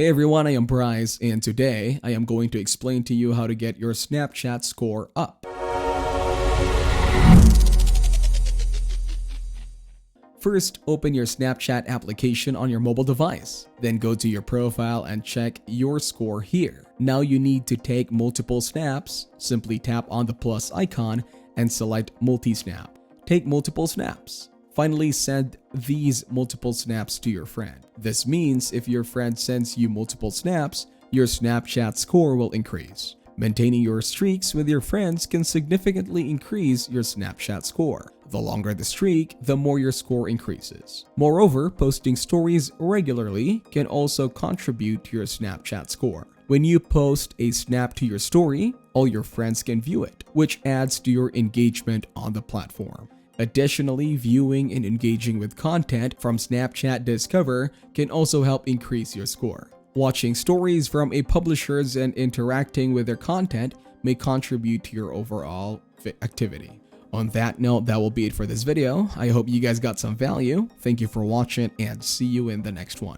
Hey everyone, I am Bryce, and today I am going to explain to you how to get your Snapchat score up. First, open your Snapchat application on your mobile device. Then go to your profile and check your score here. Now you need to take multiple snaps. Simply tap on the plus icon and select multi-snap. Take multiple snaps. Finally, send these multiple snaps to your friend. This means if your friend sends you multiple snaps, your Snapchat score will increase. Maintaining your streaks with your friends can significantly increase your Snapchat score. The longer the streak, the more your score increases. Moreover, posting stories regularly can also contribute to your Snapchat score. When you post a snap to your story, all your friends can view it, which adds to your engagement on the platform. Additionally, viewing and engaging with content from Snapchat Discover can also help increase your score. Watching stories from a publishers and interacting with their content may contribute to your overall activity. On that note, that will be it for this video. I hope you guys got some value. Thank you for watching and see you in the next one.